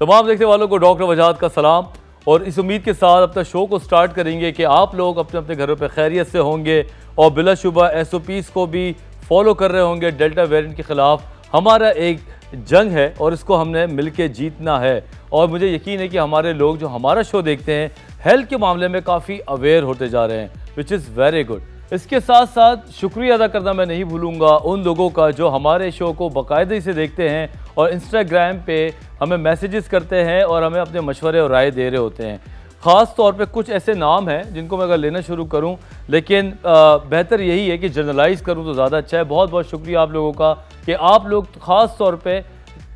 तमाम देखने वालों को डॉक्टर वजाहत का सलाम और इस उम्मीद के साथ अपना शो को स्टार्ट करेंगे कि आप लोग अपने अपने घरों पर खैरियत से होंगे और बिलाशुबा SOPs को भी फॉलो कर रहे होंगे। डेल्टा वेरिएंट के ख़िलाफ़ हमारा एक जंग है और इसको हमने मिलके जीतना है और मुझे यकीन है कि हमारे लोग जो हमारा शो देखते हैं हेल्थ के मामले में काफ़ी अवेयर होते जा रहे हैं, विच इज़ वेरी गुड। इसके साथ साथ शुक्रिया अदा करना मैं नहीं भूलूंगा उन लोगों का जो हमारे शो को बाकायदगी से देखते हैं और इंस्टाग्राम पे हमें मैसेजेस करते हैं और हमें अपने मशवरे और राय दे रहे होते हैं। ख़ास तौर पे कुछ ऐसे नाम हैं जिनको मैं अगर लेना शुरू करूं, लेकिन बेहतर यही है कि जनरलाइज़ करूं तो ज़्यादा अच्छा है। बहुत बहुत शुक्रिया आप लोगों का कि आप लोग ख़ास तौर पे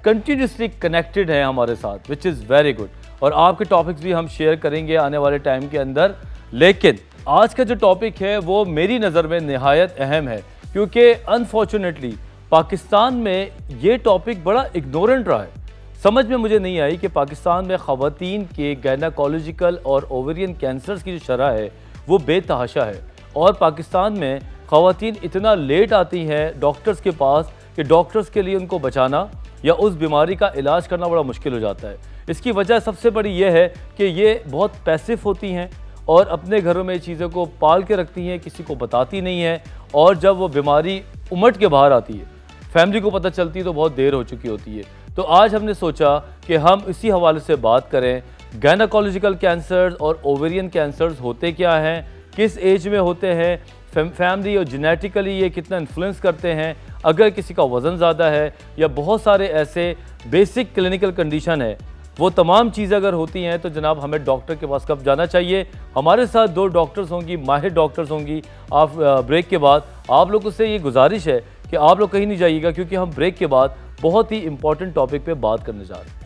कंटिन्यूसली कनेक्टेड हैं हमारे साथ, विच इज़ वेरी गुड। और आपके टॉपिक्स भी हम शेयर करेंगे आने वाले टाइम के अंदर। लेकिन आज का जो टॉपिक है वो मेरी नज़र में निहायत अहम है, क्योंकि अनफॉर्चुनेटली पाकिस्तान में ये टॉपिक बड़ा इग्नोरेंट रहा है। समझ में मुझे नहीं आई कि पाकिस्तान में ख़वातीन के गायनाकोलॉजिकल और ओवेरियन कैंसर्स की जो शरह है वो बेतहाशा है और पाकिस्तान में ख़वातीन इतना लेट आती हैं डॉक्टर्स के पास कि डॉक्टर्स के लिए उनको बचाना या उस बीमारी का इलाज करना बड़ा मुश्किल हो जाता है। इसकी वजह सबसे बड़ी ये है कि ये बहुत पैसिव होती हैं और अपने घरों में चीज़ों को पाल के रखती हैं, किसी को बताती नहीं है और जब वो बीमारी उमट के बाहर आती है, फैमिली को पता चलती है तो बहुत देर हो चुकी होती है। तो आज हमने सोचा कि हम इसी हवाले से बात करें, गायनाकोलॉजिकल कैंसर्स और ओवेरियन कैंसर्स होते क्या हैं, किस एज में होते हैं, फैमिली और जेनेटिकली ये कितना इन्फ्लुएंस करते हैं, अगर किसी का वज़न ज़्यादा है या बहुत सारे ऐसे बेसिक क्लिनिकल कंडीशन है, वो तमाम चीज़ें अगर होती हैं तो जनाब हमें डॉक्टर के पास कब जाना चाहिए। हमारे साथ दो डॉक्टर्स होंगी, माहिर डॉक्टर्स होंगी। आप ब्रेक के बाद आप लोगों से ये गुजारिश है कि आप लोग कहीं नहीं जाइएगा, क्योंकि हम ब्रेक के बाद बहुत ही इंपॉर्टेंट टॉपिक पे बात करने जा रहे हैं।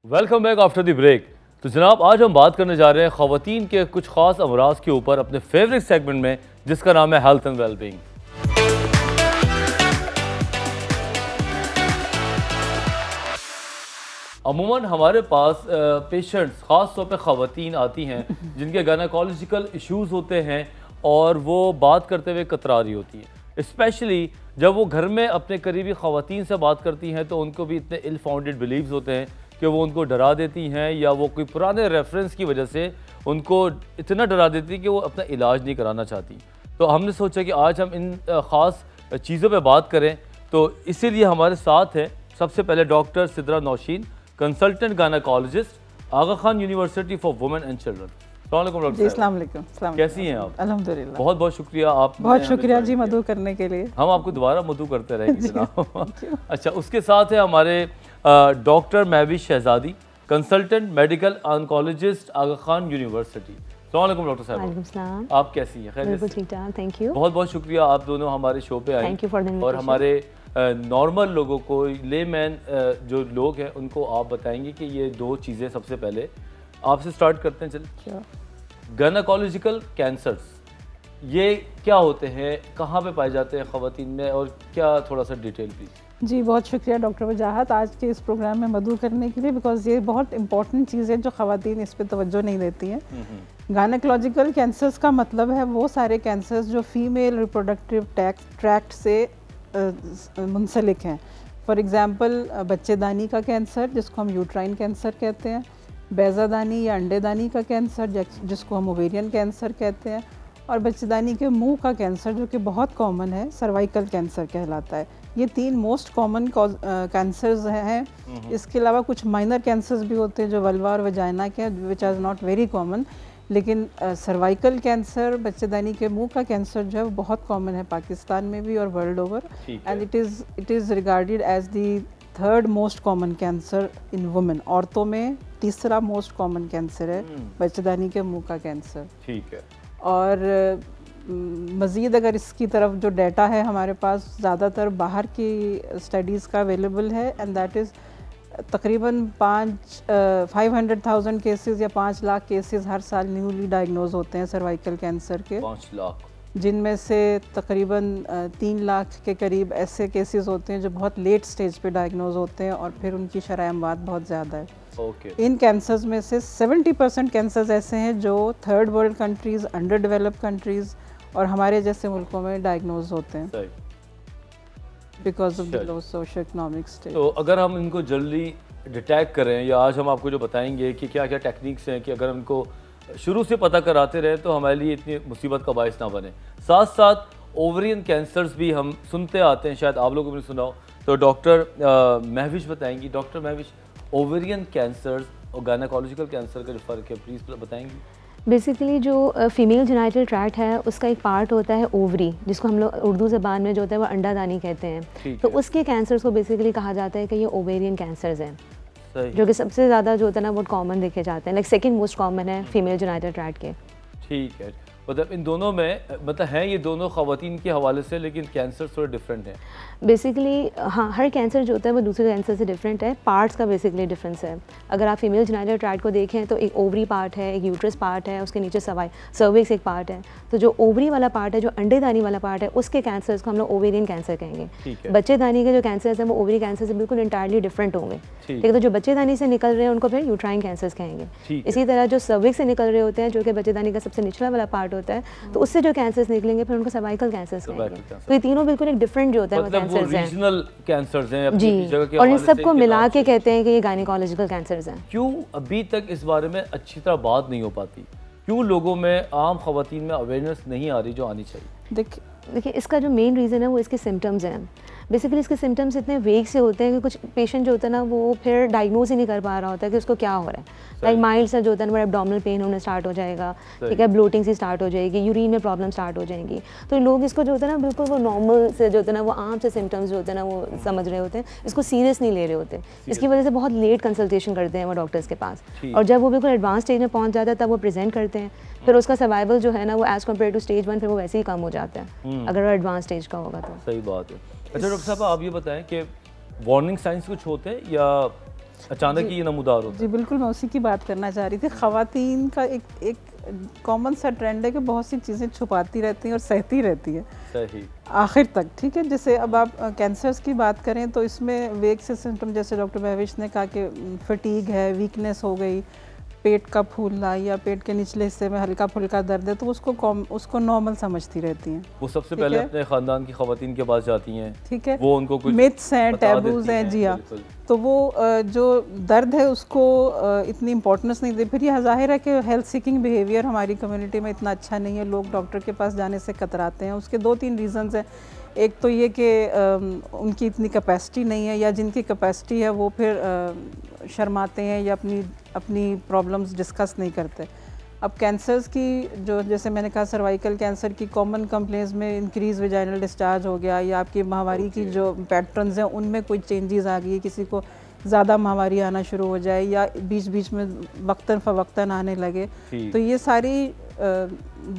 Welcome back after the break. तो जनाब आज हम बात करने जा रहे हैं ख़वातीन के कुछ ख़ास अमराज के ऊपर अपने फेवरेट सेगमेंट में, जिसका नाम है हेल्थ एंड वेलबींग। अमूमन हमारे पास पेशेंट्स ख़ास तौर पे ख़वातीन आती हैं जिनके गायनाकोलॉजिकल इश्यूज़ होते हैं और वो बात करते हुए कतरा रही होती हैं। स्पेशली जब वो घर में अपने करीबी ख़वातीन से बात करती हैं तो उनको भी इतने इल फाउंडेड बिलीव्स होते हैं कि वो उनको डरा देती हैं या वो कोई पुराने रेफरेंस की वजह से उनको इतना डरा देती है कि वो अपना इलाज नहीं कराना चाहती। तो हमने सोचा कि आज हम इन ख़ास चीज़ों पे बात करें, तो इसीलिए हमारे साथ है सबसे पहले doctor Sidra Nausheen, consultant gynaecologist, Aga Khan university for women and children. अस्सलाम वालेकुम। कैसी हैं आप? अल्हम्दुलिल्लाह। बहुत बहुत शुक्रिया आप। बहुत शुक्रिया जी मधु करने के लिए। हम आपको दोबारा मधु करते रहेंगे जनाब। अच्छा, उसके साथ है हमारे डॉक्टर महविश शहजादी, कंसल्टेंट मेडिकल ऑन्कोलॉजिस्ट, आगा खान यूनिवर्सिटी। अस्सलाम वालेकुम डॉक्टर साहब, आप कैसी हैं? खैरियत से? ठीक ठाक, थैंक यू। बहुत बहुत शुक्रिया आप दोनों हमारे शो पे आए और हमारे नॉर्मल लोगों को, लेमैन जो लोग हैं उनको आप बताएंगे कि ये दो चीज़ें। सबसे पहले आपसे स्टार्ट करते हैं, चलिए। गायनाकोलॉजिकल कैंसर्स ये क्या होते हैं, कहाँ पे पाए जाते हैं ख़वातीन में, और क्या थोड़ा सा डिटेल प्लीज़। जी बहुत शुक्रिया डॉक्टर वजाहत आज के इस प्रोग्राम में मधु करने के लिए, बिकॉज ये बहुत इंपॉर्टेंट चीज़ है जो ख़वातीन इस पर तवज्जो नहीं देती हैं। गायनाकोलॉजिकल कैंसर्स का मतलब है वो सारे कैंसर्स जो फीमेल रिप्रोडक्टिव ट्रैक्ट से मुंसलिक हैं। फॉर एग्ज़ाम्पल बच्चेदानी का कैंसर जिसको हम यूट्राइन कैंसर कहते हैं, बैज़ादानी या अंडेदानी का कैंसर जिसको हम ओवेरियन कैंसर कहते हैं, और बच्चेदानी के मुंह का कैंसर जो कि बहुत कॉमन है, सर्वाइकल कैंसर कहलाता है। ये तीन मोस्ट कॉमन कैंसर्स हैं। इसके अलावा कुछ माइनर कैंसर्स भी होते हैं जो वल्वा और वजाइना के, which are not very common. लेकिन सर्वाइकल कैंसर, बच्चेदानी के मुंह का कैंसर जो है वो बहुत कॉमन है पाकिस्तान में भी और world over, and it is regarded as the third most common cancer in women. औरतों में तीसरा मोस्ट कॉमन कैंसर है बच्चेदानी के मुंह का कैंसर। ठीक है। और मज़ीद अगर इसकी तरफ जो डाटा है हमारे पास ज़्यादातर बाहर की स्टडीज़ का अवेलेबल है, एंड दैट इज़ तकरीबन 500,000 केसेस या 5 लाख केसेस हर साल न्यूली डायग्नोज होते हैं सर्वाइकल कैंसर के। 5 लाख, जिनमें से तकरीबन 3 लाख के करीब ऐसे केसेस होते हैं जो बहुत लेट स्टेज पे डायग्नोज होते हैं और फिर उनकी शरह अमवात बहुत ज़्यादा है। इन कैंसर्स में से 70% कैंसर्स ऐसे हैं जो third world countries, under developed countries और हमारे जैसे मुल्कों में डायग्नोज होते हैं because of the low socio economic state. तो अगर हम इनको जल्दी डिटेक्ट करें, या आज हम आपको जो बताएंगे कि क्या क्या टेक्निक्स हैं कि अगर हम इनको शुरू से पता कराते रहे तो हमारे लिए इतनी मुसीबत का बायस ना बने। साथ साथ ओवरियन कैंसर्स भी हम सुनते आते हैं, शायद आप लोगों को भी सुना हो, तो डॉक्टर महविश बताएंगी। डॉक्टर महविश, ओवरियन कैंसर्स और गायनेकोलॉजिकल कैंसर का जो फ़र्क है प्लीज़ बताएंगी। बेसिकली जो फीमेल जेनिटल ट्रैक्ट है उसका एक पार्ट होता है ओवरी, जिसको हम लोग उर्दू ज़बान में जो होता है वो अंडादानी कहते हैं। तो उसके कैंसर्स को बेसिकली कहा जाता है कि ये ओवेरियन कैंसर्स हैं, जो कि सबसे ज़्यादा जो होता है ना बहुत कॉमन देखे जाते हैं, लाइक सेकंड मोस्ट कॉमन है फीमेल जेनिटल ट्रैक्ट के। ठीक है, मतलब इन दोनों में मतलब हैं ये दोनों ख़वातीन के हवाले से, लेकिन कैंसर थोड़े डिफरेंट हैं बेसिकली। हाँ, हर कैंसर जो होता है वो दूसरे कैंसर से डिफरेंट है, पार्ट्स का बेसिकली डिफरेंस है। अगर आप फीमेल जेनिटल ट्रैक्ट को देखें तो एक ओवरी पार्ट है, एक यूट्रस पार्ट है, उसके नीचे सर्विक्स एक पार्ट है। तो जो ओवरी वाला पार्ट है, जो अंडेदानी वाला पार्ट है, उसके कैंसर्स को हम लोग ओवेरियन कैंसर कहेंगे। बच्चेदानी के जो कैंसर्स हैं वो ओवरी कैंसर से बिल्कुल इंटायरली डिफरेंट होंगे, ठीक है। तो जो बच्चेदानी से निकल रहे हैं उनको फिर यूट्राइन कैंसर्स कहेंगे। इसी तरह जो सर्विक्स से निकल रहे होते हैं, जो कि बच्चेदानी का सबसे निचला वाला पार्ट होता है, तो उससे जो कैंसर्स निकलेंगे फिर उनको सर्वाइकल कैंसर्स कहेंगे। तो ये तीनों बिल्कुल एक डिफरेंट जो होता है वो कैंसर्स हैं, रीजनल कैंसर्स हैं जी, और इन सबको मिला के कहते हैं कि ये गायनेकोलॉजिकल कैंसर्स हैं। क्यों अभी तक इस बारे में अच्छी तरह बात नहीं हो पाती? क्यों लोगों में, आम खवातीन में अवेयरनेस नहीं आ रही जो आनी चाहिए? देखिए इसका जो मेन रीज़न है वो इसके सिम्टम्स हैं। बेसिकली इसके सिम्टम्स इतने वेग से होते हैं कि कुछ पेशेंट जो होता है ना वो फिर डायग्नोज ही नहीं कर पा रहा होता है कि उसको क्या हो रहा है। लाइक माइल्ड सा जो होता है ना, एब्डोमिनल पेन होना स्टार्ट हो जाएगा, ठीक है, ब्लोटिंग सी स्टार्ट हो जाएगी, यूरिन में प्रॉब्लम स्टार्ट हो जाएंगी। तो लोग इसको जो होता है ना बिल्कुल वो नॉर्मल से जो होता है ना, वो आम से सिम्टम्स जो होते हैं ना वो समझ रहे होते हैं, इसको सीरियस नहीं ले रहे होते। इसकी वजह से बहुत लेट कंसल्टेशन करते हैं वो डॉक्टर्स के पास, और जब वो बिल्कुल एडवांस स्टेज में पहुँच जाता है तब वो प्रेजेंट करते हैं। फिर उसका सर्वाइवल जो है ना वो एज़ कम्पेयर टू स्टेज 1 फिर वो वैसे ही कम हो जाता है अगर वो एडवांस स्टेज का होगा तो। सही बात है। अच्छा डॉक्टर साहब, आप ये बताएं कि वार्निंग साइंस कुछ होते हैं या अचानक ही ये नमूदार होता है? जी बिल्कुल, मैं उसी की बात करना चाह रही थी। ख़वातीन का एक कॉमन सा ट्रेंड है कि बहुत सी चीज़ें छुपाती रहती हैं और सहती रहती हैं सही आखिर तक, ठीक है। जैसे अब आप कैंसर्स की बात करें तो इसमें वेग से सिम्टम, जैसे डॉक्टर महविश ने कहा कि फटीग है, वीकनेस हो गई, पेट का फूलना या पेट के निचले हिस्से में हल्का फुल्का दर्द है, तो उसको नॉर्मल समझती रहती हैं। वो सबसे पहले अपने ख़ानदान की ख़वातीन के पास जाती हैं, ठीक है, वो उनको कुछ मिथ्स हैं, टैबूज हैं, जी हाँ। तो वो जो दर्द है उसको इतनी इंपॉर्टेंस नहीं दे। फिर यह ज़ाहिर है कि हेल्थ सीकिंग बिहेवियर हमारी कम्युनिटी में इतना अच्छा नहीं है, लोग डॉक्टर के पास जाने से कतराते हैं। उसके 2-3 रीज़न्स हैं। एक तो ये कि उनकी इतनी कैपेसिटी नहीं है, या जिनकी कैपेसिटी है वो फिर शर्माते हैं या अपनी प्रॉब्लम्स डिस्कस नहीं करते। अब कैंसर्स की जो, जैसे मैंने कहा, सर्वाइकल कैंसर की कॉमन कंप्लेंट्स में इंक्रीज वेजाइनल डिस्चार्ज हो गया, या आपकी माहवारी की जो पैटर्न्स हैं उनमें कोई चेंजेस आ गई, किसी को ज़्यादा माहवारी आना शुरू हो जाए या बीच बीच में वक्तन फ़वक्तन आने लगे, तो ये सारी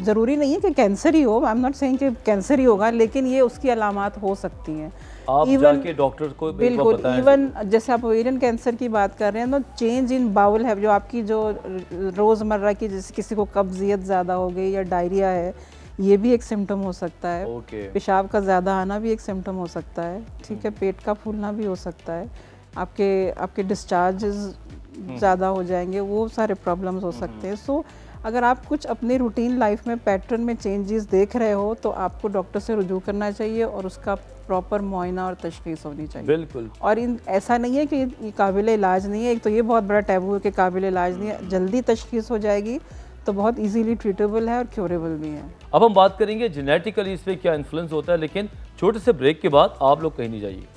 ज़रूरी नहीं है कि कैंसर ही हो, आई एम नॉट सेइंग कि कैंसर ही होगा, लेकिन ये उसकी अलामात हो सकती हैं। आप जाके डॉक्टर को बिल्कुल, इवन जैसे आप ओवेरियन कैंसर की बात कर रहे हैं तो चेंज इन बाउल है, जो आपकी जो रोज़मर्रा की, जैसे किसी को कब्जियत ज़्यादा हो गई या डायरिया है, ये भी एक सिम्टम हो सकता है। पेशाब का ज़्यादा आना भी एक सिम्टम हो सकता है, ठीक है। पेट का फूलना भी हो सकता है, आपके डिस्चार्जेस ज़्यादा हो जाएंगे, वो सारे प्रॉब्लम्स हो सकते हैं। सो अगर आप कुछ अपनी रूटीन लाइफ में पैटर्न में चेंजेस देख रहे हो तो आपको डॉक्टर से रुजू करना चाहिए और उसका प्रॉपर मुआयना और तशख़ीस होनी चाहिए। बिल्कुल। और ऐसा नहीं है कि ये काबिल इलाज नहीं है, एक तो ये बहुत बड़ा टैबू है कि काबिल इलाज नहीं है। जल्दी तशख़ीस हो जाएगी तो बहुत इजीली ट्रीटेबल है और क्योरेबल भी है। अब हम बात करेंगे जेनेटिकली इस पर क्या इन्फ्लुएंस होता है, लेकिन छोटे से ब्रेक के बाद आप लोग कहीं नहीं जाइए।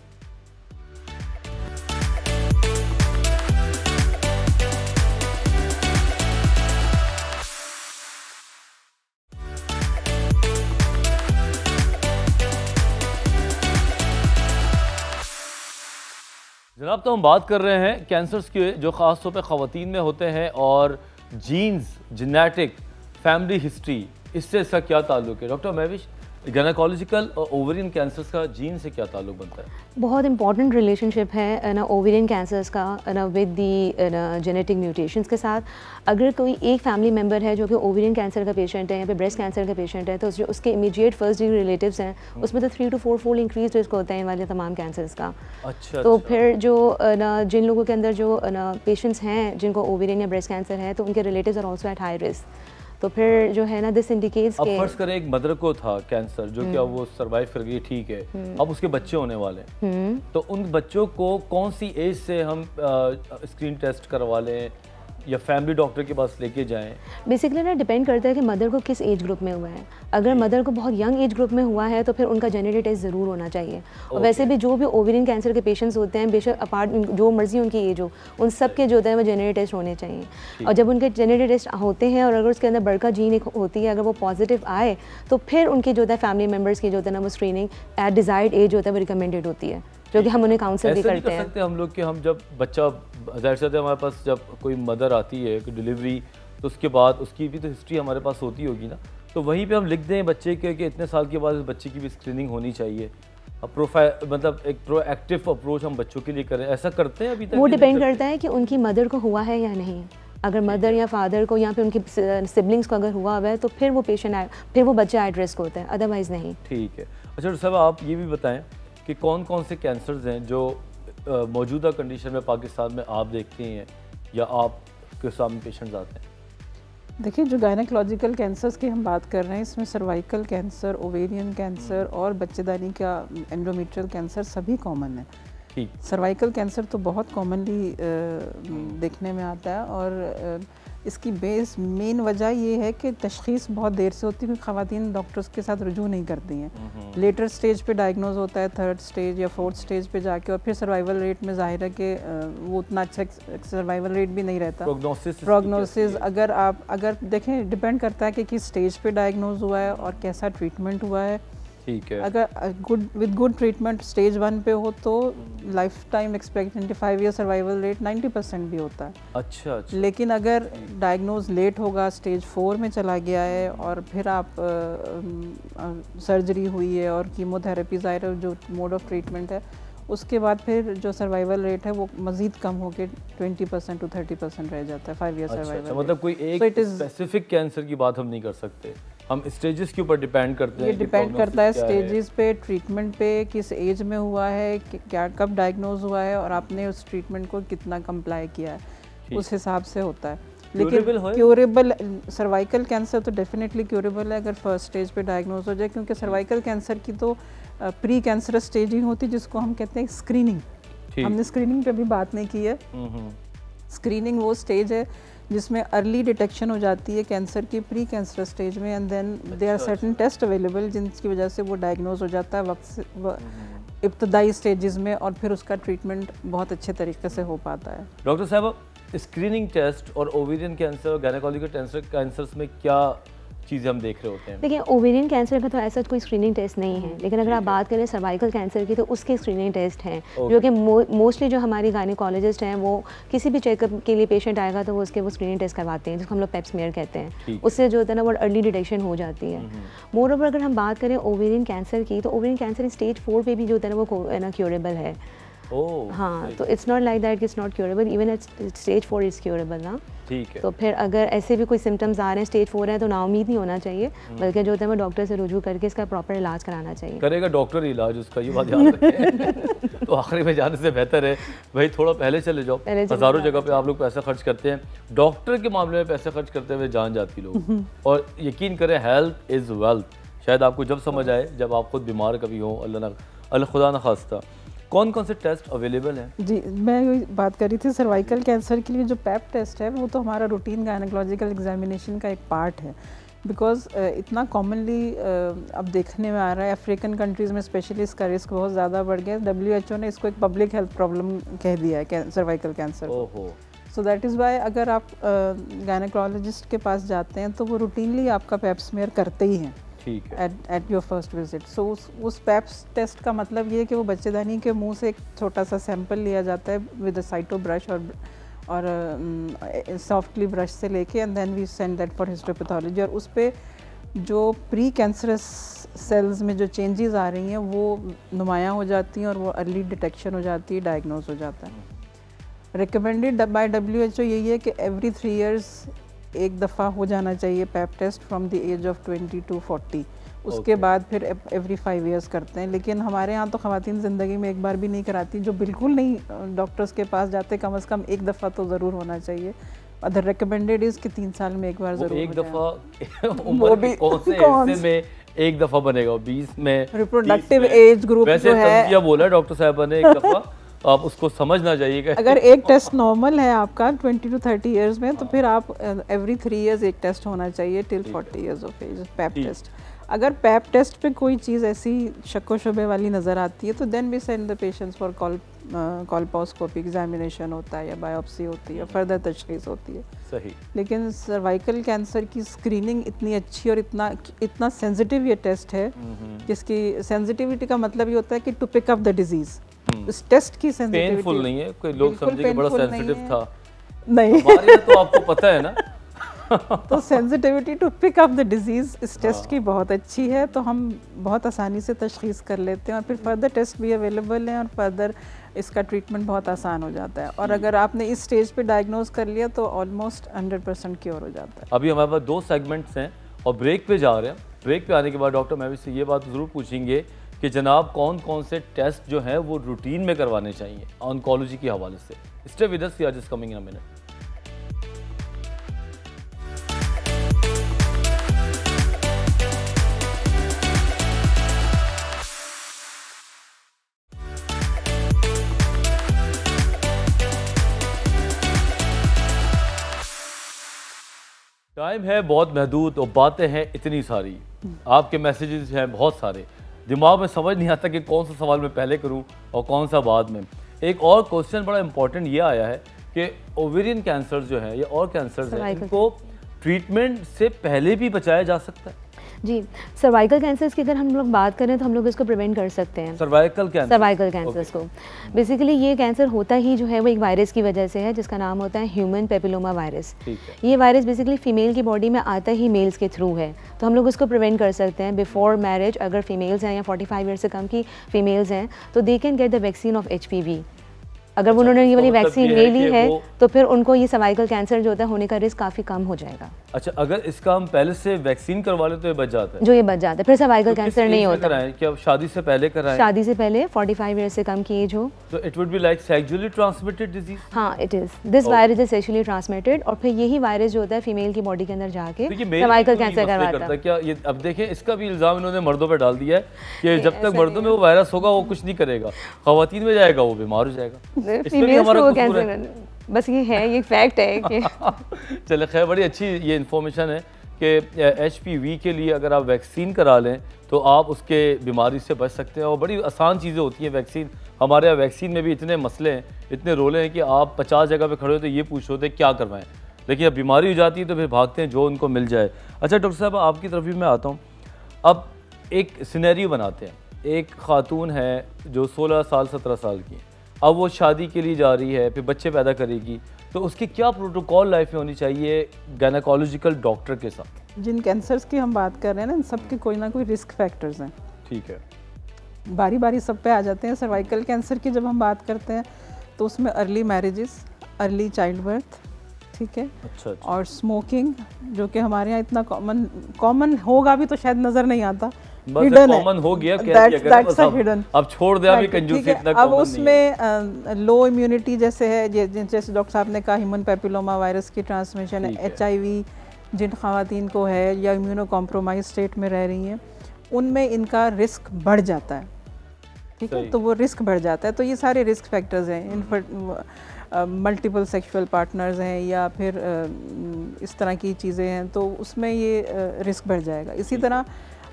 जनाब, तो हम बात कर रहे हैं कैंसर्स के जो ख़ास तौर पे ख़वातीन में होते हैं, और जीन्स, जेनेटिक, फैमिली हिस्ट्री, इससे इसका क्या ताल्लुक है? डॉक्टर महविश, गायनेकोलॉजिकल और ओवेरियन कैंसर्स का जीन से क्या ताल्लुक बनता है? बहुत इंपॉर्टेंट रिलेशनशिप है ना ओवेरियन कैंसर्स का ना विद दी जेनेटिक म्यूटेशंस के साथ। अगर कोई एक फैमिली मेम्बर है जो कि ओवेरियन कैंसर का पेशेंट है या फिर ब्रेस्ट कैंसर का पेशेंट है, तो जो उसके इमीडिएट फर्स्ट डिग्री रिलेटिव्स हैं उसमें तो 3 to 4 फोल्ड इंक्रीज रिस्क होता है इन वाले तमाम कैंसर्स का। अच्छा, तो फिर जो ना जिन लोगों के अंदर जो ना पेशेंट्स हैं जिनको ओवेरियन या ब्रेस्ट कैंसर है, तो उनके relatives are also at high risk. तो फिर जो है ना दिस इंडिकेट्स अब फर्ज करें एक मदर को था कैंसर जो कि अब वो सरवाइव कर गई, ठीक है, अब उसके बच्चे होने वाले हैं, तो उन बच्चों को कौन सी एज से हम स्क्रीन टेस्ट करवा लें या फैमिली डॉक्टर के पास लेके जाएं? बेसिकली ना डिपेंड करता है कि मदर को किस एज ग्रुप में हुआ है। अगर मदर को बहुत यंग एज ग्रुप में हुआ है तो फिर उनका जेनेटिक टेस्ट ज़रूर होना चाहिए। और वैसे भी जो भी ओवेरियन कैंसर के पेशेंट्स होते हैं, बेशक अपार्ट जो मर्जी उनकी एज हो, उन सब के जो होता है वो जेनेटिक टेस्ट होने चाहिए। और जब उनके जेनेटिक टेस्ट होते हैं और अगर उसके अंदर बड़का जीन एक होती है, अगर वो पॉजिटिव आए तो फिर उनकी जो होता है फैमिली मेम्बर्स की जो होता है ना वो स्क्रीनिंग एट डिजायर्ड एज होता है वो रिकमेंडेड होती है, जो कि हम उन्हें काउंसिल भी करते हैं। सकते हम लोग कि हम जब बच्चा जाहिर से हमारे पास जब कोई मदर आती है कि डिलीवरी, तो उसके बाद उसकी भी तो हिस्ट्री हमारे पास होती होगी ना, तो वहीं पे हम लिख दें बच्चे के कि इतने साल के बाद इस बच्चे की भी स्क्रीनिंग होनी चाहिए। प्रोफाइल मतलब एक प्रोएक्टिव अप्रोच हम बच्चों के लिए करें, ऐसा करते हैं अभी तक? वो डिपेंड करता है कि उनकी मदर को हुआ है या नहीं। अगर मदर या फादर को या फिर उनकी सिबलिंग्स को अगर हुआ है तो फिर वो पेशेंट फिर वो बच्चा एट रिस्क होता है, अदरवाइज नहीं। ठीक है। अच्छा साहब, आप ये भी बताएं कि कौन कौन से कैंसर्स हैं जो मौजूदा कंडीशन में पाकिस्तान में आप देखते हैं या आपके सामने पेशेंट्स आते हैं? देखिए, जो गायनेकोलॉजिकल कैंसर्स की हम बात कर रहे हैं इसमें सर्वाइकल कैंसर, ओवेरियन कैंसर और बच्चेदानी का एंडोमेट्रियल कैंसर सभी कॉमन है। ठीक। सर्वाइकल कैंसर तो बहुत कॉमनली देखने में आता है और इसकी बेस मेन वजह ये है कि तशख़ीस बहुत देर से होती है क्योंकि ख़वातीन डॉक्टर्स के साथ रुजू नहीं करती हैं। लेटर स्टेज पे डायग्नोज होता है, 3rd स्टेज या 4th स्टेज पे जाके, और फिर सर्वाइवल रेट में ज़ाहिर है कि वो उतना अच्छा सर्वाइवल रेट भी नहीं रहता। प्रोग्नोसिस अगर देखें डिपेंड करता है कि किस स्टेज पे डायग्नोज हुआ है और कैसा ट्रीटमेंट हुआ है। ठीक है। अगर गुड ट्रीटमेंट स्टेज 1 पे हो तो life time expectancy 5 year survival rate 90% भी होता है। अच्छा। लेकिन अगर डायग्नोज लेट होगा, स्टेज 4 में चला गया है और फिर आप सर्जरी हुई है और कीमोथेरेपी ज़ाहिर जो मोड ऑफ ट्रीटमेंट है, उसके बाद फिर जो सर्वाइवल रेट है वो मज़ीद कम होकर 20% to 30% रह जाता है 5 ईयर सर्वाइवल। मतलब कोई एक स्पेसिफिक कैंसर की बात हम नहीं कर सकते, हम स्टेजेस के ऊपर डिपेंड करते हैं। ये डिपेंड करता है स्टेजेस पे, ट्रीटमेंट पे, किस एज में हुआ है, क्या कब डायग्नोज हुआ है और आपने उस ट्रीटमेंट को कितना कंप्लाई किया है, उस हिसाब से होता है। लेकिन क्योरेबल सर्वाइकल कैंसर तो डेफिनेटली क्योरेबल है अगर फर्स्ट स्टेज पे डायग्नोज हो जाए, क्योंकि सर्वाइकल कैंसर की तो प्री कैंसरस स्टेजिंग होती है जिसको हम कहते हैं स्क्रीनिंग। हमने स्क्रीनिंग पे भी बात नहीं की है। स्क्रीनिंग वो स्टेज है जिसमें अर्ली डिटेक्शन हो जाती है कैंसर की प्री कैंसर स्टेज में, and then there are certain test available जिनकी वजह से वो डायग्नोज हो जाता है वक्त से इब्तदाई स्टेजेस में, और फिर उसका ट्रीटमेंट बहुत अच्छे तरीके से हो पाता है। डॉक्टर साहब, स्क्रीनिंग टेस्ट और ओवेरियन कैंसर और गायनेकोलॉजिकल कैंसर्स में क्या चीज़ें हम देख रहे होते हैं? देखिए, ओवेरियन कैंसर का तो ऐसा कोई स्क्रीनिंग टेस्ट नहीं है, लेकिन अगर आप बात करें सर्वाइकल कैंसर की तो उसके स्क्रीनिंग टेस्ट हैं जो कि मोस्टली जो हमारी गायनेकोलॉजिस्ट हैं वो किसी भी चेकअप के लिए पेशेंट आएगा तो वो उसके वो स्क्रीनिंग टेस्ट करवाते हैं जिसको हम लोग पेप स्मीयर कहते हैं। उससे जो होता है ना वो अर्ली डिटेक्शन हो जाती है। मोर ओवर अगर हम बात करें ओवेरियन कैंसर की तो ओवेरियन कैंसर स्टेज 4 पे भी जो होता है ना वो ना क्योरेबल है। हाँ, तो it's not like that it's not curable, even at stage 4 is curable ना। ठीक है। तो फिर अगर ऐसे भी कोई सिम्टम्स आ रहे हैं स्टेज 4 है तो नाउमीद नहीं होना चाहिए, बल्कि जो होता है वो डॉक्टर से रुजू करके इसका प्रॉपर इलाज कराना चाहिए। करेगा डॉक्टर इलाज उसका, ये बात याद रखें। तो आखिरी में जाने से बेहतर है भाई थोड़ा पहले चले जाओ। हज़ारों जगह पे आप लोग पैसा खर्च करते हैं, डॉक्टर के मामले में पैसा खर्च करते हुए जान जाती लोग। और यकीन करें हेल्थ इज़ वेल्थ, शायद आपको जब समझ आए जब आप खुद बीमार कभी हो, अल्लाह खुदा न खास्ता। कौन कौन से टेस्ट अवेलेबल हैं? जी, मैं बात कर रही थी सर्वाइकल कैंसर के लिए जो पैप टेस्ट है वो तो हमारा रूटीन गायनेकोलॉजिकल एग्जामिनेशन का एक पार्ट है, बिकॉज इतना कॉमनली अब देखने में आ रहा है अफ्रीकन कंट्रीज़ में स्पेशली इसका रिस्क बहुत ज़्यादा बढ़ गया। WHO ने इसको एक पब्लिक हेल्थ प्रॉब्लम कह दिया है सर्वाइकल कैंसर को। सो दैट इज़ वाई अगर आप गायनेकोलॉजिस्ट के पास जाते हैं तो वो रूटीनली आपका पैप स्मीयर करते ही हैं एट योर फर्स्ट विजिट। सो उस पैप्स टेस्ट का मतलब ये है कि वो बच्चेदानी के मुंह से एक छोटा सा सैंपल लिया जाता है विद अ साइटो ब्रश और सॉफ्टली ब्रश से लेके, and then we send that for histopathology. और उस पर जो प्री कैंसरस सेल्स में जो चेंजेस आ रही हैं वो नुमायाँ हो जाती हैं और वो अर्ली डिटेक्शन हो जाती है, डायग्नोज हो जाता है। रिकमेंडेड बाय WHO यही है कि एवरी 3 years एक दफ़ा हो जाना चाहिए pap test from the age of 20 to 40। उसके बाद फिर एवरी 5 years करते हैं, लेकिन हमारे यहाँ तो ख़वातीन ज़िंदगी में एक बार भी नहीं कराती, जो बिल्कुल नहीं डॉक्टर्स के पास जाते, कम से कम एक दफ़ा तो ज़रूर होना चाहिए। अदर रिकमेंडेड इज़ कि 3 साल में एक बार ज़रूर एक दफ़ा उम्र भी कौन से हिस्से में एक दफ़ा बनेगा? 20 में रिप्रोडक्टिव एज ग्रुप जो है, बोला डॉक्टर साहब ने एक दफ़ा, आप उसको समझना चाहिए। अगर एक टेस्ट नॉर्मल है आपका 20 to 30 years में, तो फिर आप एवरी 3 years एक टेस्ट होना चाहिए till 40 years of age, pap test. अगर पैप टेस्ट पे कोई चीज़ ऐसी शक्को शुबे वाली नज़र आती है तो then we send the patients for colposcopy examination होता है या बायोप्सी होती है, फर्दर तशख़ीस होती है। सही। लेकिन सर्वाइकल कैंसर की स्क्रीनिंग इतनी अच्छी और इतना सेंसिटिव ये टेस्ट है, जिसकी सेंसिटिविटी का मतलब ये होता है कि to pick up the disease. इस टेस्ट की सेंसिटिविटी पेनफुल नहीं है, कोई लोग समझे कि बड़ा सेंसिटिव था, नहीं तो आपको पता है ना। तो sensitivity to pick up the disease इस टेस्ट की बहुत अच्छी है, तो हम बहुत आसानी से तशख़ीस कर लेते हैं और फिर फर्दर टेस्ट भी अवेलेबल हैं और फर्दर इसका ट्रीटमेंट बहुत आसान हो जाता है। और अगर आपने इस स्टेज पे डायग्नोज कर लिया तो ऑलमोस्ट 100% क्योर हो जाता है। अभी हमारे पास 2 सेगमेंट्स हैं और ब्रेक पे जा रहे हैं। ब्रेक पे आने के बाद डॉक्टर महवी से ये बात ज़रूर पूछेंगे कि जनाब कौन कौन से टेस्ट जो हैं वो रूटीन में करवाने चाहिए ऑन्कोलॉजी के हवाले से। Stay with us, we are just coming in a minute. Time है बहुत महदूद और बातें हैं इतनी सारी, आपके मैसेजेस हैं बहुत सारे, दिमाग में समझ नहीं आता कि कौन सा सवाल मैं पहले करूं और कौन सा बाद में। एक और क्वेश्चन बड़ा इंपॉर्टेंट ये आया है कि ओवेरियन कैंसर जो है या और कैंसर है, इनको ट्रीटमेंट से पहले भी बचाया जा सकता है? जी, सर्वाइकल कैंसर्स की अगर हम लोग बात करें तो हम लोग इसको प्रिवेंट कर सकते हैं। सर्वाइकल कैंसर्स को बेसिकली ये कैंसर होता ही जो है वो एक वायरस की वजह से है, जिसका नाम होता है ह्यूमन पेपिलोमा वायरस। ये वायरस बेसिकली फीमेल की बॉडी में आता ही मेल्स के थ्रू है, तो हम लोग उसको प्रिवेंट कर सकते हैं बिफोर मैरिज। अगर फीमेल्स हैं या 45 ईयर से कम की फीमेल्स हैं तो they can get the vaccine of HPV। अगर उन्होंने ये वाली वैक्सीन ले ली है तो फिर उनको ये सर्वाइकल कैंसर जो होता है होने का रिस्क काफ़ी कम हो जाएगा। अच्छा, अगर इसका हम पहले से वैक्सीन करवा ले तो ये बच जाता है? जो ये बच जाता है, फिर सर्वाइकल कैंसर नहीं होता। क्या शादी से पहले कराएं? शादी से पहले 45 ईयर से कम की एज हो तो it would be like sexually transmitted disease? हाँ, it is, this virus is sexually transmitted और फिर यही वायरस जो होता है फीमेल की बॉडी के अंदर जाके सर्वाइकल कैंसर करवाता है। क्या ये अब देखें, इसका भी इल्जाम इन्होंने मर्दों पे डाल दिया है कि जब तक मर्दों में वो वायरस होगा वो कुछ नहीं करेगा, खवातीन में जाएगा वो बीमार हो जाएगा। बस ये है, ये फैक्ट है कि चले खैर, बड़ी अच्छी ये इन्फॉर्मेशन है कि HPV के लिए अगर आप वैक्सीन करा लें तो आप उसके बीमारी से बच सकते हैं और बड़ी आसान चीज़ें होती हैं वैक्सीन। हमारे यहाँ वैक्सीन में भी इतने मसले हैं, इतने रोले हैं कि आप 50 जगह पे खड़े होते ये पूछ होते क्या करवाएं, लेकिन अब बीमारी हो जाती है तो फिर भागते हैं जो उनको मिल जाए। अच्छा डॉक्टर साहब, आपकी तरफ भी मैं आता हूँ। अब एक सिनेरियो बनाते हैं, एक खातून है जो 16 साल 17 साल की, अब वो शादी के लिए जा रही है, फिर बच्चे पैदा करेगी, तो उसकी क्या प्रोटोकॉल लाइफ में होनी चाहिए गायनेकोलॉजिकल डॉक्टर के साथ? जिन कैंसर्स की हम बात कर रहे हैं ना, इन सब के कोई ना कोई रिस्क फैक्टर्स हैं। ठीक है, बारी बारी सब पे आ जाते हैं। सर्वाइकल कैंसर की जब हम बात करते हैं तो उसमें early marriages, early child birth, ठीक है, अच्छा। और स्मोकिंग, जो कि हमारे यहाँ इतना कॉमन होगा भी तो शायद नज़र नहीं आता, हिडन कॉमन हो गया, अब छोड़ दे अभी कंजूसी इतना अब उसमें लो इम्यूनिटी जैसे है, जैसे डॉक्टर साहब ने कहा ह्यूमन पेपिलोमा वायरस की ट्रांसमिशन है, HIV जिन खवातीन को है या इम्यूनो कॉम्प्रोमाइज स्टेट में रह रही हैं उनमें इनका रिस्क बढ़ जाता है, ठीक है, तो वो रिस्क बढ़ जाता है। तो ये सारे रिस्क फैक्टर्स हैं, मल्टीपल सेक्सुअल पार्टनर्स हैं या फिर इस तरह की चीज़ें हैं, तो उसमें ये रिस्क बढ़ जाएगा। इसी तरह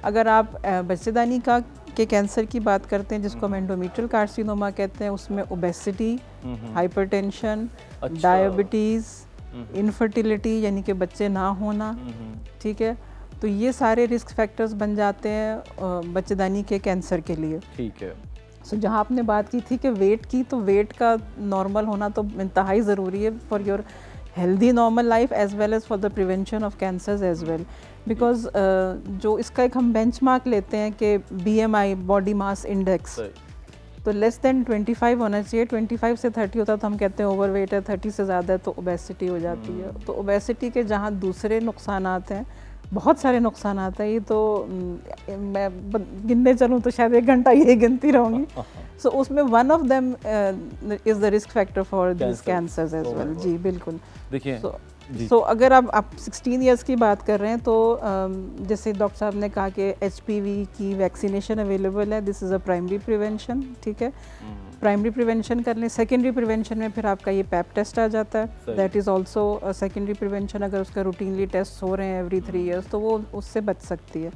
अगर आप बच्चेदानी के कैंसर की बात करते हैं जिसको हम एंडोमेट्रियल कार्सिनोमा कहते हैं, उसमें ओबेसिटी, हाइपरटेंशन, डायबिटीज़, इनफर्टिलिटी यानी कि बच्चे ना होना, ठीक है, तो ये सारे रिस्क फैक्टर्स बन जाते हैं बच्चेदानी के कैंसर के लिए। ठीक है। सो जहाँ आपने बात की थी कि वेट की, तो वेट का नॉर्मल होना तो इंतहाई ज़रूरी है for your healthy normal life as well as for the prevention of cancers as well. Because जो इसका एक हम benchmark लेते हैं कि BMI body mass index, तो लेस देन 25 होना चाहिए। 25 से 30 होता तो हम कहते हैं ओवरवेट है, 30 से ज़्यादा है तो ओबेसिटी हो जाती है। तो ओबेसिटी के जहाँ दूसरे नुकसानात हैं, बहुत सारे नुकसानात हैं, ये तो मैं गिनने चलूँ तो शायद 1 घंटा यही गिनती रहूँगी। सो उसमें one of them is the risk factor for this cancers as well. जी बिल्कुल। देखिए सो अगर आप 16 इयर्स की बात कर रहे हैं तो जैसे डॉक्टर साहब ने कहा कि HPV की वैक्सीनेशन अवेलेबल है, this is a primary prevention, ठीक है। प्राइमरी प्रिवेंशन कर लें। सेकेंडरी प्रिवेंशन में फिर आपका ये पैप टेस्ट आ जाता है, that is also secondary prevention. अगर उसका रूटीनली टेस्ट हो रहे हैं एवरी 3 इयर्स तो वो उससे बच सकती है।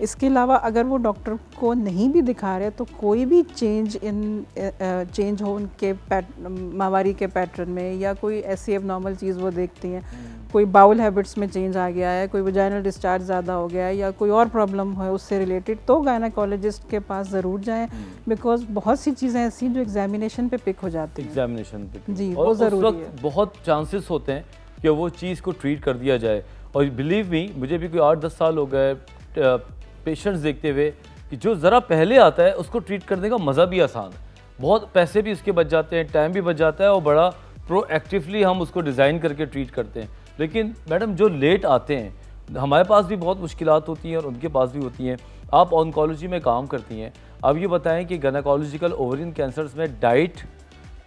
इसके अलावा अगर वो डॉक्टर को नहीं भी दिखा रहे तो कोई भी चेंज हो उनके माहवारी के पैटर्न में, या कोई ऐसी एबनॉर्मल चीज़ वो देखती हैं, कोई बाउल हैबिट्स में चेंज आ गया है, कोई वजाइनल डिस्चार्ज ज़्यादा हो गया है, या कोई और प्रॉब्लम है उससे रिलेटेड, तो गायनेकोलॉजिस्ट के पास ज़रूर जाएं। बिकॉज बहुत सी चीज़ें ऐसी जो एग्जामिनेशन पे पिक हो जाती हैं। एग्जामिनेशन पे जी वो ज़रूरी है। बहुत चांसेस होते हैं कि वो चीज़ को ट्रीट कर दिया जाए। और बिलीव मी, मुझे भी कोई 8-10 साल हो गए पेशेंट्स देखते हुए कि जो ज़रा पहले आता है उसको ट्रीट करने का मज़ा भी आसान है, बहुत पैसे भी उसके बच जाते हैं, टाइम भी बच जाता है, और बड़ा प्रोएक्टिवली हम उसको डिज़ाइन करके ट्रीट करते हैं। लेकिन मैडम जो लेट आते हैं, हमारे पास भी बहुत मुश्किलात होती हैं और उनके पास भी होती हैं। आप ऑन्कोलॉजी में काम करती हैं, अब ये बताएं कि गायनेकोलॉजिकल ओवरियन कैंसर्स में डाइट,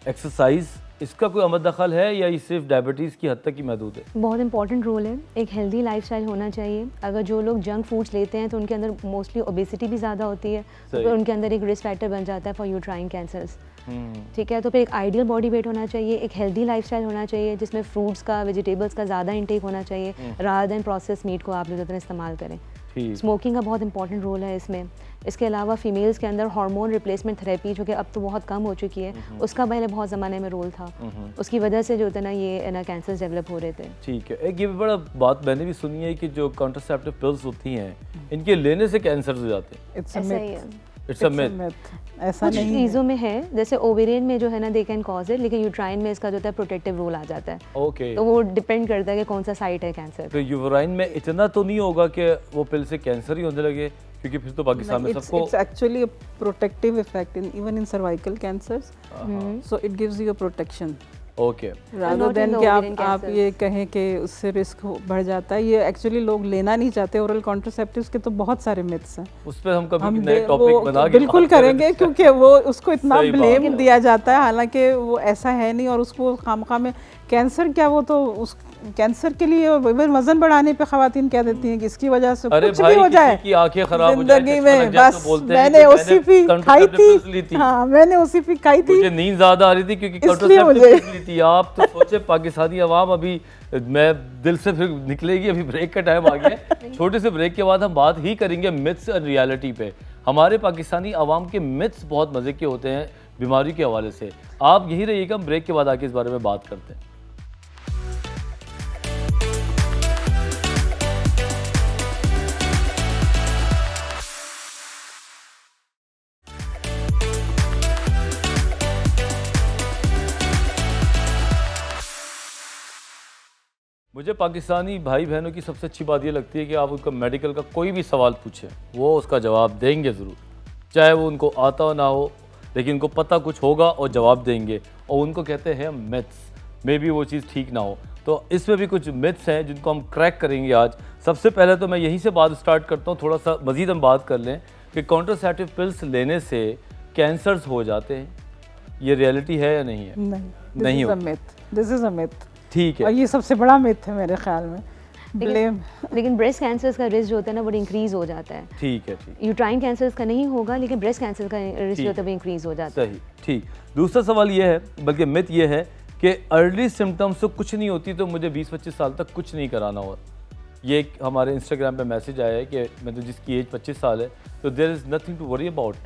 एक्सरसाइज, इसका कोई अमल दखल है या ये सिर्फ डायबिटीज़ की हद तक ही महदूद है? बहुत इंपॉर्टेंट रोल है। एक हेल्दी लाइफस्टाइल होना चाहिए। अगर जो लोग जंक फूड्स लेते हैं तो उनके अंदर मोस्टली ओबेसिटी भी ज़्यादा होती है, तो उनके अंदर एक रिस्क फैक्टर बन जाता है फॉर यूट्राइन कैंसर्स। ठीक है, तो फिर एक आइडियल बॉडी वेट होना चाहिए, एक हेल्दी लाइफस्टाइल होना चाहिए जिसमें फ्रूट्स का, वेजिटेबल्स का ज़्यादा इंटेक होना चाहिए, रादर देन प्रोसेस मीट को आप लोग ज़्यादा इस्तेमाल करें। स्मोकिंग का बहुत इंपॉर्टेंट रोल है इसमें। इसके अलावा फीमेल्स के अंदर हार्मोन रिप्लेसमेंट थेरेपी, जो कि अब तो बहुत कम हो चुकी है, उसका पहले बहुत ज़माने में रोल था, उसकी वजह से जो होता है ना ये ना कैंसर डेवलप हो रहे थे। ठीक है, एक ये भी बड़ा बात मैंने भी सुनी है कि जो कॉन्ट्रासेप्टिव पिल्स होती हैं इनके लेने से कैंसर हो जाते हैं। ऐसा ही है, इट्स अ मिथ। ऐसा कुछ नहीं चीज़ों में है, जैसे ओवेरियन में जो है ना दे कैन कॉज इट, लेकिन यूट्राइन में इसका जो होता है प्रोटेक्टिव रोल आ जाता है। ओके, तो वो डिपेंड करता है कि कौन सा साइट है कैंसर। तो यूट्राइन में इतना तो नहीं होगा कि वो पिल से कैंसर ही होने लगे, क्योंकि फिर तो पाकिस्तान में सबको it's actually a protective effect in even in cervical cancers, so it gives you a protection. Okay, rather than कि आप ये कहें कि उससे रिस्क बढ़ जाता है। ये एक्चुअली लोग लेना नहीं चाहते ओरल कॉन्ट्रासेप्टिव्स के, तो बहुत सारे मिथ्स हैं। उस पर हम कभी नए टॉपिक बना के बिल्कुल करेंगे, क्योंकि वो उसको इतना ब्लेम दिया जाता है, हालांकि वो ऐसा है नहीं। और उसको खामखा में कैंसर क्या, वो तो उस कैंसर के लिए वजन बढ़ाने पे खवातीन कह देती हैं कि इसकी वजह से कुछ भी हो जाए जिंदगी में, बस मैंने ओसीपी खाई थी, हाँ मैंने ओसीपी खाई थी, मुझे नींद ज्यादा आ रही थी क्योंकि कॉन्ट्रासेप्टिव थी। आप तो सोचे पाकिस्तानी अवाम, अभी मैं दिल से फिर निकलेगी, अभी ब्रेक का टाइम आ गया। छोटे से ब्रेक के बाद हम बात ही करेंगे मिथ्स एंड रियलिटी पे। हमारे पाकिस्तानी अवाम के मिथ्स बहुत मजे के होते हैं बीमारी के हवाले से। आप यही रहिएगा, हम ब्रेक के बाद आके इस बारे में बात करते हैं। मुझे पाकिस्तानी भाई बहनों की सबसे अच्छी बात ये लगती है कि आप उनका मेडिकल का कोई भी सवाल पूछें वो उसका जवाब देंगे ज़रूर, चाहे वो उनको आता हो ना हो, लेकिन उनको पता कुछ होगा और जवाब देंगे। और उनको कहते हैं मिथ्स, मे बी वो चीज़ ठीक ना हो। तो इसमें भी कुछ मिथ्स हैं जिनको हम क्रैक करेंगे आज। सबसे पहले तो मैं यहीं से बात स्टार्ट करता हूँ, थोड़ा सा मज़ीद हम बात कर लें कि कॉन्ट्रासेप्टिव पिल्स लेने से कैंसर्स हो जाते हैं। ये रियलिटी है या नहीं है? नहीं हो, दिस इज़ अ मिथ। ठीक है, और ये सबसे बड़ा मिथ है मेरे ख्याल में। लेकिन ब्रेस्ट कैंसर का रिस्क जो होता है ना वो इंक्रीज हो जाता है। ठीक है, ठीक। यूट्राइन कैंसर का नहीं होगा, लेकिन ब्रेस्ट कैंसर का रिस्क जो होता है वो इंक्रीज हो जाता है। सही, ठीक। दूसरा सवाल ये है, बल्कि मिथ ये है कि अर्ली सिम्टम्स से कुछ नहीं होती तो मुझे 20-25 साल तक कुछ नहीं कराना हो। ये एक हमारे इंस्टाग्राम पे मैसेज आया है कि मतलब जिसकी एज 25 साल है तो there is nothing to worry about.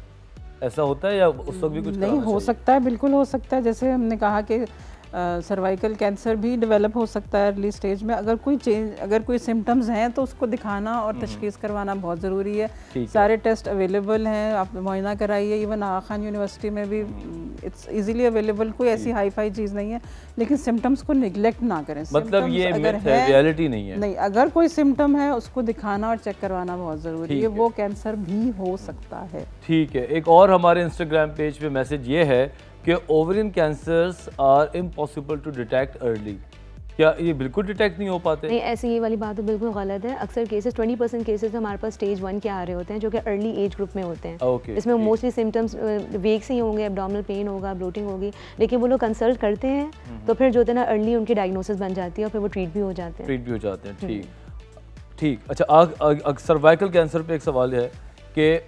ऐसा होता है या उस वक्त भी कुछ नहीं हो सकता है? बिल्कुल हो सकता है। जैसे हमने कहा कि सर्वाइकल कैंसर भी डेवलप हो सकता है अर्ली स्टेज में। अगर कोई सिम्टम्स हैं तो उसको दिखाना और तशखीस करवाना बहुत ज़रूरी है। सारे टेस्ट अवेलेबल हैं, आप मुआयना कराइए। इवन आगा खान यूनिवर्सिटी में भी इट्स इजीली अवेलेबल, कोई ऐसी हाई फाई चीज़ नहीं है। लेकिन सिम्टम्स को निगलेक्ट ना करें। मतलब ये मिथ है, रियलिटी नहीं है। नहीं, अगर कोई सिम्टम है उसको दिखाना और चेक करवाना बहुत ज़रूरी है। वो कैंसर भी हो सकता है। ठीक है। एक और हमारे इंस्टाग्राम पेज पे मैसेज ये है कि ovarian cancers are impossible to detect early. क्या ये बिल्कुल डिटेक्ट नहीं हो पाते? नहीं, ऐसी ये वाली बात तो बिल्कुल गलत है। अक्सर केसेस 20% केसेस हमारे पास स्टेज 1 के आ रहे होते हैं जो कि अर्ली एज ग्रुप में होते हैं। इसमें मोस्टली सिम्टम्स वेग से ही होंगे, एब्डोमिनल पेन होगा, ब्लोटिंग होगी, लेकिन वो लोग कंसल्ट करते हैं तो फिर जो होता है ना अर्ली उनकी डायग्नोसिस बन जाती है और फिर वो ट्रीट भी हो जाते हैं। ठीक। अच्छा, सर्वाइकल कैंसर पे एक सवाल है कि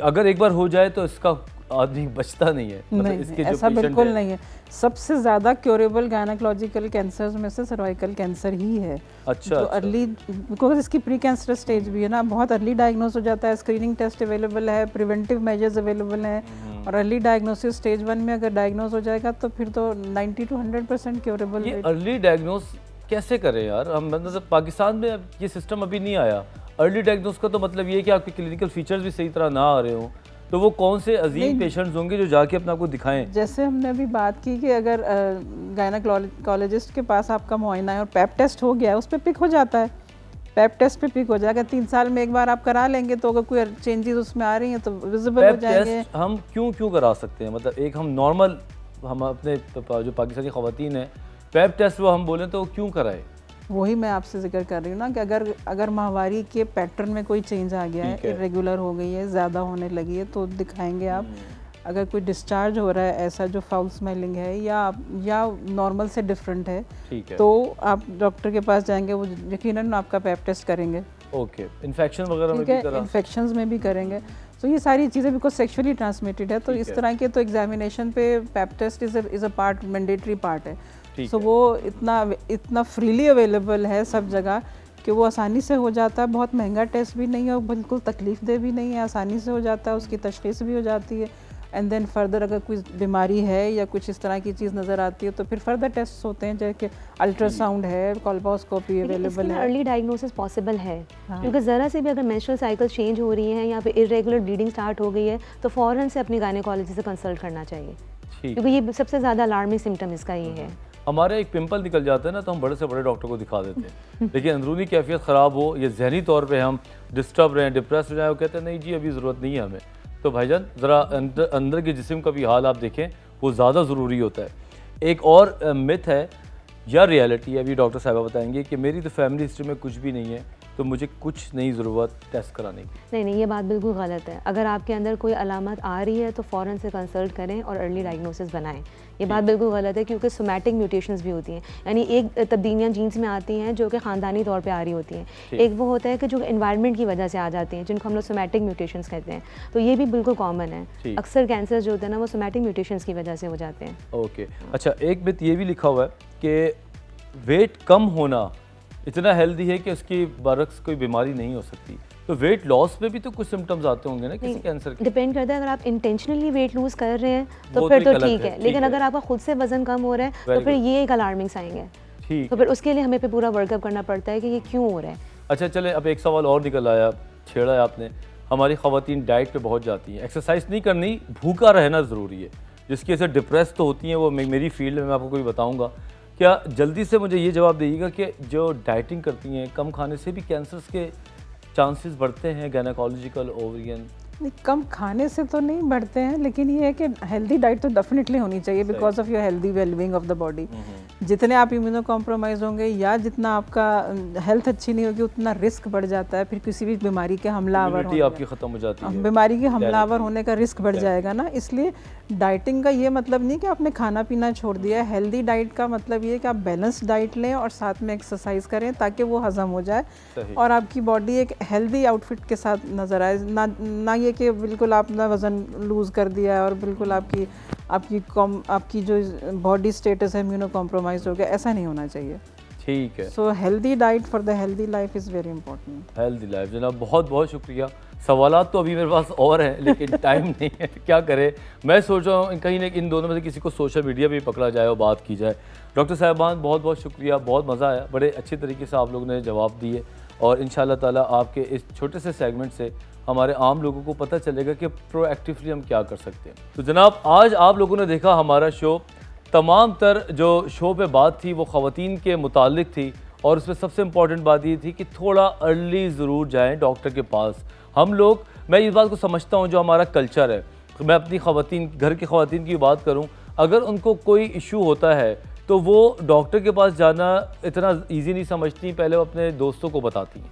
अगर एक बार हो जाए तो इसका आदमी बचता नहीं है? नहीं, इसके ऐसा बिल्कुल नहीं है। सबसे ज़्यादा क्योरेबल गायनोकोलॉजिकल कैंसर्स में से सर्वाइकल कैंसर ही है। अच्छा। तो अर्ली, बिकॉज इसकी प्री कैंसर स्टेज भी है ना, बहुत अर्ली डायग्नोस हो जाता है। स्क्रीनिंग टेस्ट अवेलेबल है, प्रिवेंटिव मेजर्स अवेलेबल हैं, और अर्ली डायग्नोसिस स्टेज 1 में अगर डायग्नोस हो जाएगा तो फिर तो 90 to 100% क्योरेबल। ये अर्ली डायग्नोस कैसे करें यार? हम मतलब पाकिस्तान में ये सिस्टम अभी नहीं आया। अर्ली डायग्नोस का तो मतलब ये है कि आपके क्लिनिकल फीचर्स भी सही तरह ना आ रहे हों, तो वो कौन से अजीम पेशेंट्स होंगे जो जाके अपने आपको दिखाएं? जैसे हमने अभी बात की कि अगर गायनोकोलॉजिस्ट के पास आपका मुआयना है और पैप टेस्ट हो गया है, उस पर पिक हो जाता है। पैप टेस्ट पे पिक हो जाएगा। 3 साल में एक बार आप करा लेंगे तो अगर कोई चेंजेस उसमें आ रही हैं तो विजिबल हो जाएंगे। हम क्यों करा सकते हैं? मतलब एक हम नॉर्मल, हम अपने जो पाकिस्तानी ख़वातीन हैं, पैप टेस्ट वो हम बोलें तो क्यों कराए? वही मैं आपसे जिक्र कर रही हूँ ना कि अगर माहवारी के पैटर्न में कोई चेंज आ गया है, इरेगुलर हो गई है, ज़्यादा होने लगी है, तो दिखाएंगे आप। अगर कोई डिस्चार्ज हो रहा है ऐसा जो फाउल स्मेलिंग है या नॉर्मल से डिफरेंट है, तो आप डॉक्टर के पास जाएंगे, वो यकीनन आपका पैप टेस्ट करेंगे। ओके। इन्फेक्शन वगैरह में भी करा? इन्फेक्शंस में भी करेंगे। तो ये सारी चीज़ें बिकॉज सेक्शुअली ट्रांसमिटेड है, तो इस तरह के तो एग्जामिनेशन पे pap test is a part, mandatory part है। सो वो इतना फ्रीली अवेलेबल है सब जगह कि वो आसानी से हो जाता है। बहुत महंगा टेस्ट भी नहीं है और बिल्कुल तकलीफ दे भी नहीं है, आसानी से हो जाता है, उसकी तशख़ीस भी हो जाती है। एंड देन फर्दर अगर कोई बीमारी है या कुछ इस तरह की चीज़ नज़र आती है तो फिर फर्दर टेस्ट होते हैं, जैसे अल्ट्रासाउंड है, कोल्पोस्कोपी अवेलेबल है। अर्ली डायग्नोसिस पॉसिबल है क्योंकि ज़रा से भी अगर मेंस्ट्रुअल साइकिल चेंज हो रही है या फिर इरेगुलर ब्लीडिंग स्टार्ट हो गई है तो फ़ौरन से अपनी गायनेकोलॉजिस्ट से कंसल्ट करना चाहिए, क्योंकि ये सबसे ज़्यादा अलार्मिंग सिम्टम इसका ये है। हमारे एक पिंपल निकल जाता है ना तो हम बड़े से बड़े डॉक्टर को दिखा देते हैं, लेकिन अंदरूनी कैफियत ख़राब हो या जहनी तौर पे हम डिस्टर्ब रहें, डिप्रेस हो जाए, वो कहते हैं नहीं जी अभी ज़रूरत नहीं है हमें। तो भाईजान ज़रा अंदर के जिस्म का भी हाल आप देखें, वो ज़्यादा ज़रूरी होता है। एक और मिथ है या रियलिटी है, अभी डॉक्टर साहबा बताएंगे कि मेरी तो फैमिली हिस्ट्री में कुछ भी नहीं है तो मुझे कुछ नहीं ज़रूरत टेस्ट कराने की। नहीं, ये बात बिल्कुल गलत है। अगर आपके अंदर कोई अलामत आ रही है तो फ़ौरन से कंसल्ट करें और अर्ली डायग्नोसिस बनाएं। ये बात बिल्कुल गलत है क्योंकि सोमैटिक म्यूटेशंस भी होती हैं, यानी एक तब्दीलियाँ जीन्स में आती हैं जो कि ख़ानदानी तौर पे आ रही होती हैं। एक वो होता है कि जो एनवायरनमेंट की वजह से आ जाती हैं, जिनको हम लोग सोमैटिक म्यूटेशंस कहते हैं, तो ये भी बिल्कुल कॉमन है। अक्सर कैंसर जो होते हैं ना वो सोमैटिक म्यूटेशंस की वजह से हो जाते हैं। ओके। अच्छा, एक मिथ ये भी लिखा हुआ है कि वेट कम होना इतना हेल्दी है कि उसकी बरक्स कोई बीमारी नहीं हो सकती, तो वेट लॉस में भी तो कुछ सिम्टम्स आते होंगे ना किसी कैंसर के? डिपेंड करता है, अगर आप इंटेंशनली वेट लूज कर रहे हैं तो फिर तो ठीक है, लेकिन अगर आपका खुद से वजन कम हो रहा है तो फिर ये एक अलार्मिंग साइन है। ठीक, तो फिर उसके लिए हमें पे पूरा वर्कअप करना पड़ता है कि ये क्यों हो रहा है। अच्छा चले, अब एक सवाल और निकल आया, छेड़ा है आपने। हमारी ख़वातीन डाइट पे बहुत जाती हैं, एक्सरसाइज नहीं करनी, भूखा रहना ज़रूरी है, जिसकी वजह से डिप्रेस तो होती हैं, वो मेरी फील्ड में मैं आपको कोई बताऊँगा। क्या जल्दी से मुझे ये जवाब दीजिएगा कि जो डाइटिंग करती हैं, कम खाने से भी कैंसर्स के चांसेस बढ़ते हैं, गायनेकोलॉजिकल, ओवरियन? नहीं, कम खाने से तो नहीं बढ़ते हैं, लेकिन ये है कि हेल्दी डाइट तो डेफिनेटली होनी चाहिए because of your healthy wellbeing of the body. जितने आप इम्यूनो कॉम्प्रोमाइज़ होंगे या जितना आपका हेल्थ अच्छी नहीं होगी उतना रिस्क बढ़ जाता है, फिर किसी भी बीमारी के हमलावर आपकी ख़त्म हो जाती है, बीमारी के हमलावर होने का रिस्क बढ़ जाएगा ना। इसलिए डाइटिंग का ये मतलब नहीं कि आपने खाना पीना छोड़ दिया है। हेल्दी डाइट का मतलब ये कि आप बैलेंस्ड डाइट लें और साथ में एक्सरसाइज करें ताकि वो हजम हो जाए और आपकी बॉडी एक हेल्दी आउटफिट के साथ नज़र आए, ना ये कि बिल्कुल आपने वज़न लूज़ कर दिया है और बिल्कुल आपकी जो बॉडी स्टेटस है इम्यूनो कॉम्प्रोमाइज़ हो गया, ऐसा नहीं होना चाहिए। ठीक है। So healthy diet for the healthy life is very important. Healthy life जनाब, बहुत बहुत शुक्रिया। सवालात तो अभी मेरे पास और हैं लेकिन टाइम नहीं है, क्या करें। मैं सोच रहा हूँ कहीं ना इन दोनों में से किसी को सोशल मीडिया भी पकड़ा जाए और बात की जाए। डॉक्टर साहिबान बहुत बहुत शुक्रिया, बहुत मज़ा आया, बड़े अच्छे तरीके से आप लोगों ने जवाब दिए और इंशाल्लाह ताला आपके इस छोटे से सेगमेंट से हमारे आम लोगों को पता चलेगा कि प्रोएक्टिवली हम क्या कर सकते हैं। तो जनाब आज आप लोगों ने देखा हमारा शो, तमाम तर जो शो पे बात थी वो ख़वातीन के मुतालिक थी और उसमें सबसे इम्पॉर्टेंट बात ये थी कि थोड़ा अर्ली ज़रूर जाएं डॉक्टर के पास। हम लोग, मैं इस बात को समझता हूँ, जो हमारा कल्चर है, मैं अपनी ख़वातीन, घर की ख़वातीन की बात करूँ, अगर उनको कोई इशू होता है तो वो डॉक्टर के पास जाना इतना ईजी नहीं समझती, पहले वो अपने दोस्तों को बताती हैं,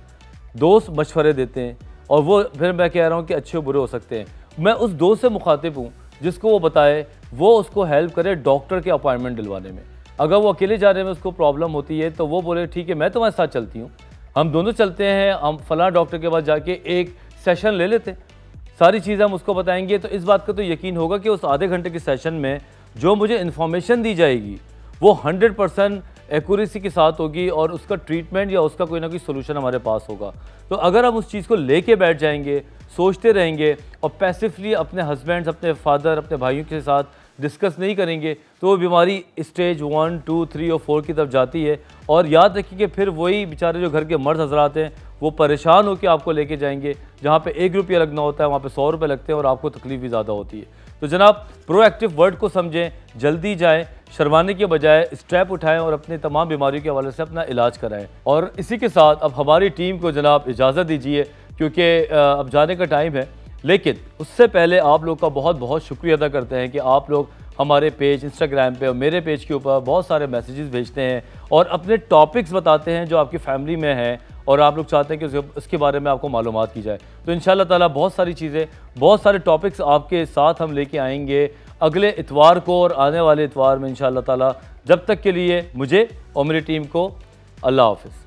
दोस्त मशवरे देते हैं और वो फिर मैं कह रहा हूँ कि अच्छे बुरे हो सकते हैं। मैं उस दोस्त से मुखातिब हूँ जिसको वो बताए, वो उसको हेल्प करे डॉक्टर के अपॉइंटमेंट दिलवाने में। अगर वो अकेले जाने में उसको प्रॉब्लम होती है तो वो बोले ठीक है मैं तुम्हारे साथ चलती हूँ, हम दोनों चलते हैं, हम फलां डॉक्टर के पास जाके एक सेशन ले लेते हैं, सारी चीज़ें हम उसको बताएंगे। तो इस बात का तो यकीन होगा कि उस आधे घंटे के सेशन में जो मुझे इन्फॉर्मेशन दी जाएगी वो 100% एक्यूरेसी के साथ होगी और उसका ट्रीटमेंट या उसका कोई ना कोई सोल्यूशन हमारे पास होगा। तो अगर हम उस चीज़ को लेके बैठ जाएंगे, सोचते रहेंगे और पैसिवली अपने हस्बैंड्स, अपने फादर, अपने भाइयों के साथ डिस्कस नहीं करेंगे तो वो बीमारी स्टेज 1, 2, 3 और 4 की तरफ जाती है। और याद रखिए कि फिर वही बेचारे जो घर के मर्द हजरात हैं वो परेशान होकर आपको लेके जाएंगे, जहाँ पे 1 रुपया लगना होता है वहाँ पे 100 रुपये लगते हैं और आपको तकलीफ भी ज़्यादा होती है। तो जनाब प्रोएक्टिव वर्ड को समझें, जल्दी जाएं, शर्माने के बजाय स्टेप उठाएं और अपनी तमाम बीमारियों के हवाले से अपना इलाज कराएं। और इसी के साथ अब हमारी टीम को जनाब इजाज़त दीजिए क्योंकि अब जाने का टाइम है, लेकिन उससे पहले आप लोग का बहुत बहुत शुक्रिया अदा करते हैं कि आप लोग हमारे पेज इंस्टाग्राम पे और मेरे पेज के ऊपर बहुत सारे मैसेजेस भेजते हैं और अपने टॉपिक्स बताते हैं जो आपकी फैमिली में हैं और आप लोग चाहते हैं कि उसके बारे में आपको मालूमात की जाए। तो इंशाल्लाह ताला बहुत सारी चीज़ें, बहुत सारे टॉपिक्स आपके साथ हम लेके आएंगे अगले इतवार को और आने वाले इतवार में इंशाल्लाह ताला। जब तक के लिए मुझे और मेरी टीम को अल्लाह हाफ़िज़।